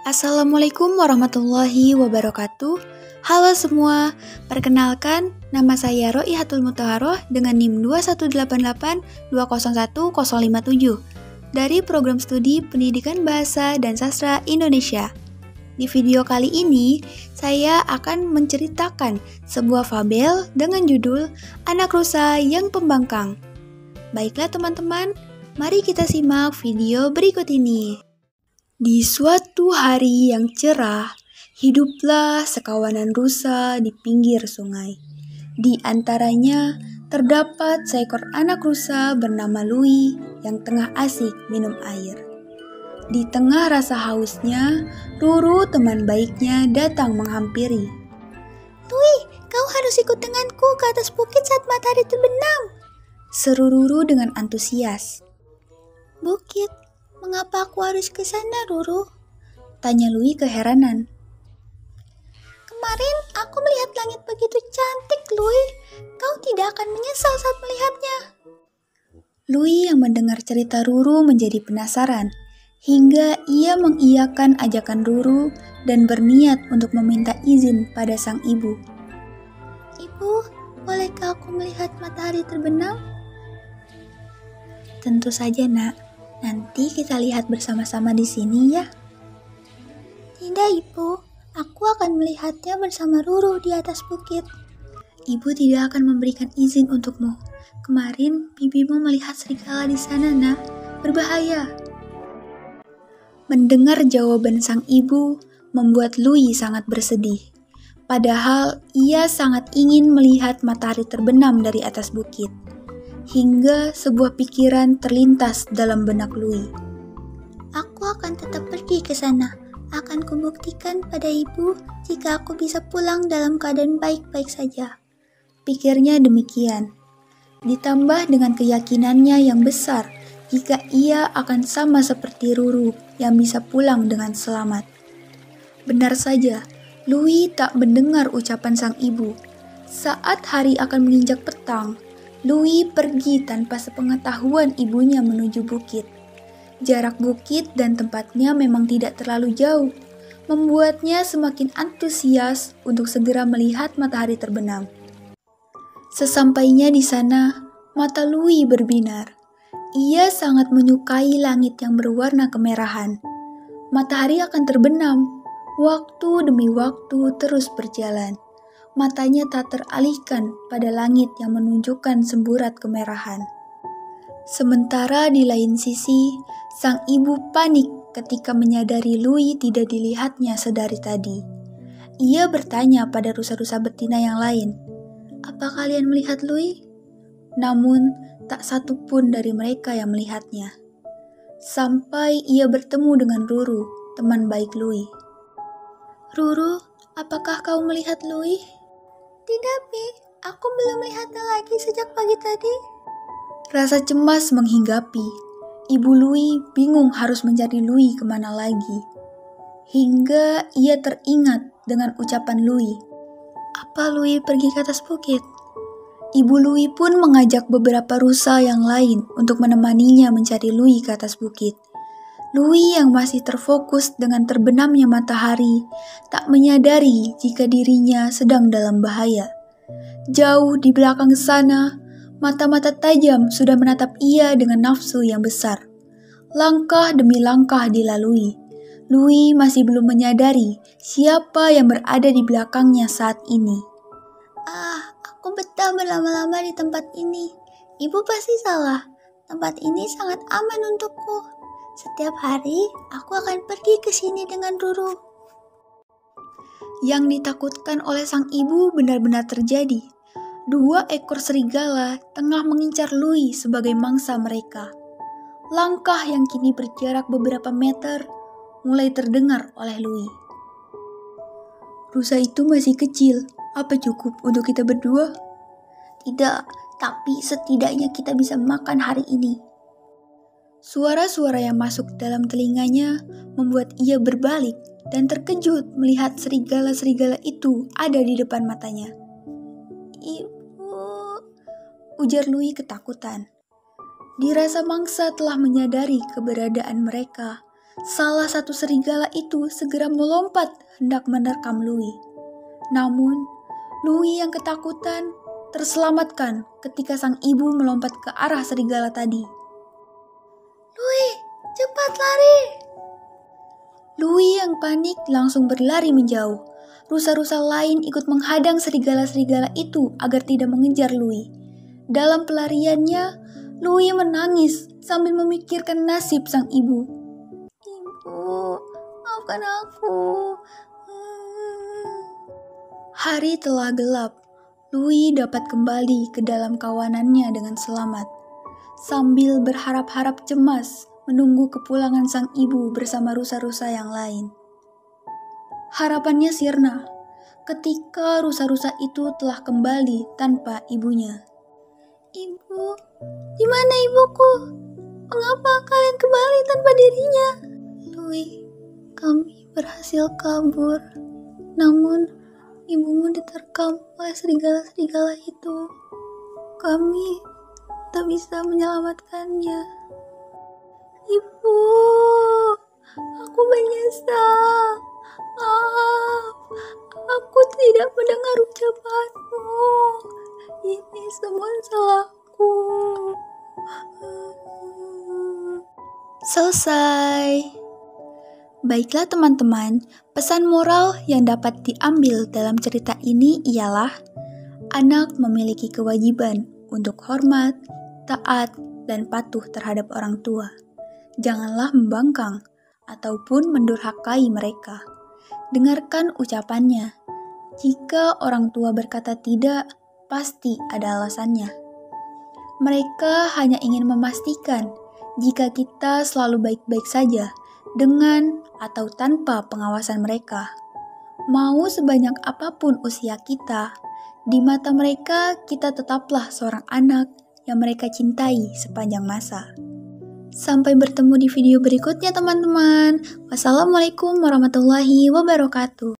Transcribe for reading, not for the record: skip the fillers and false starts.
Assalamualaikum warahmatullahi wabarakatuh. Halo semua, perkenalkan nama saya Roihatul Mutahharoh dengan NIM 21882011057 dari Program Studi Pendidikan Bahasa dan Sastra Indonesia. Di video kali ini, saya akan menceritakan sebuah fabel dengan judul Anak Rusa yang Pembangkang. Baiklah teman-teman, mari kita simak video berikut ini. Di suatu hari yang cerah, hiduplah sekawanan rusa di pinggir sungai. Di antaranya terdapat seekor anak rusa bernama Louis yang tengah asik minum air. Di tengah rasa hausnya, Ruru teman baiknya datang menghampiri. "Louis, kau harus ikut denganku ke atas bukit saat matahari terbenam," seru Ruru dengan antusias. "Bukit? Mengapa aku harus ke sana, Ruru?" tanya Louis keheranan. "Kemarin aku melihat langit begitu cantik, Louis. Kau tidak akan menyesal saat melihatnya." Louis yang mendengar cerita Ruru menjadi penasaran, hingga ia mengiyakan ajakan Ruru dan berniat untuk meminta izin pada sang ibu. "Ibu, bolehkah aku melihat matahari terbenam?" "Tentu saja, Nak. Nanti kita lihat bersama-sama di sini ya." "Tidak, Ibu. Aku akan melihatnya bersama Ruru di atas bukit." "Ibu tidak akan memberikan izin untukmu. Kemarin bibimu melihat serigala di sana, Nak. Berbahaya." Mendengar jawaban sang ibu membuat Louis sangat bersedih. Padahal ia sangat ingin melihat matahari terbenam dari atas bukit. Hingga sebuah pikiran terlintas dalam benak Louis. "Aku akan tetap pergi ke sana. Akan kubuktikan pada ibu jika aku bisa pulang dalam keadaan baik-baik saja." Pikirnya demikian. Ditambah dengan keyakinannya yang besar jika ia akan sama seperti Ruru yang bisa pulang dengan selamat. Benar saja, Louis tak mendengar ucapan sang ibu. Saat hari akan menginjak petang, Louis pergi tanpa sepengetahuan ibunya menuju bukit. Jarak bukit dan tempatnya memang tidak terlalu jauh, membuatnya semakin antusias untuk segera melihat matahari terbenam. Sesampainya di sana, mata Louis berbinar. Ia sangat menyukai langit yang berwarna kemerahan. Matahari akan terbenam. Waktu demi waktu terus berjalan. Matanya tak teralihkan pada langit yang menunjukkan semburat kemerahan. Sementara di lain sisi, sang ibu panik ketika menyadari Louis tidak dilihatnya sedari tadi. Ia bertanya pada rusa-rusa betina yang lain, "Apa kalian melihat Louis?" Namun, tak satu pun dari mereka yang melihatnya. Sampai ia bertemu dengan Ruru, teman baik Louis. "Ruru, apakah kau melihat Louis?" "Tidak, Pi. Aku belum melihatnya lagi sejak pagi tadi." Rasa cemas menghinggapi. Ibu Louis bingung harus mencari Louis kemana lagi. Hingga ia teringat dengan ucapan Louis. "Apa Louis pergi ke atas bukit?" Ibu Louis pun mengajak beberapa rusa yang lain untuk menemaninya mencari Louis ke atas bukit. Louis yang masih terfokus dengan terbenamnya matahari, tak menyadari jika dirinya sedang dalam bahaya. Jauh di belakang sana, mata-mata tajam sudah menatap ia dengan nafsu yang besar. Langkah demi langkah dilalui. Louis masih belum menyadari siapa yang berada di belakangnya saat ini. Aku betah berlama-lama di tempat ini. Ibu pasti salah. Tempat ini sangat aman untukku. Setiap hari, aku akan pergi ke sini dengan Ruru." Yang ditakutkan oleh sang ibu benar-benar terjadi. 2 ekor serigala tengah mengincar Louis sebagai mangsa mereka. Langkah yang kini berjarak beberapa meter mulai terdengar oleh Louis. "Rusa itu masih kecil. Apa cukup untuk kita berdua?" "Tidak, tapi setidaknya kita bisa makan hari ini." Suara-suara yang masuk dalam telinganya membuat ia berbalik dan terkejut melihat serigala-serigala itu ada di depan matanya. "Ibu," ujar Louis ketakutan. Dirasa mangsa telah menyadari keberadaan mereka, Salah satu serigala itu segera melompat hendak menerkam Louis. Namun, Louis yang ketakutan terselamatkan ketika sang ibu melompat ke arah serigala tadi. Louis, cepat lari! Louis yang panik langsung berlari menjauh. Rusa-rusa lain ikut menghadang serigala-serigala itu agar tidak mengejar Louis. Dalam pelariannya, Louis menangis sambil memikirkan nasib sang ibu. Ibu, maafkan aku. Hari telah gelap. Louis dapat kembali ke dalam kawanannya dengan selamat. Sambil berharap-harap cemas menunggu kepulangan sang ibu bersama rusa-rusa yang lain. Harapannya sirna ketika rusa-rusa itu telah kembali tanpa ibunya. Ibu, di mana ibuku? Mengapa kalian kembali tanpa dirinya? Louis, kami berhasil kabur. Namun, ibumu diterkam oleh serigala-serigala itu. Kami tak bisa menyelamatkannya. Ibu, aku menyesal. Maaf, aku tidak mendengar ucapanmu. Ini semua salahku. Selesai. Baiklah teman-teman, pesan moral yang dapat diambil dalam cerita ini ialah anak memiliki kewajiban untuk hormat, taat, dan patuh terhadap orang tua. Janganlah membangkang ataupun mendurhakai mereka. Dengarkan ucapannya. Jika orang tua berkata tidak, pasti ada alasannya. Mereka hanya ingin memastikan jika kita selalu baik-baik saja dengan atau tanpa pengawasan mereka. Mau sebanyak apapun usia kita, di mata mereka kita tetaplah seorang anak yang mereka cintai sepanjang masa. Sampai bertemu di video berikutnya teman-teman. Wassalamualaikum warahmatullahi wabarakatuh.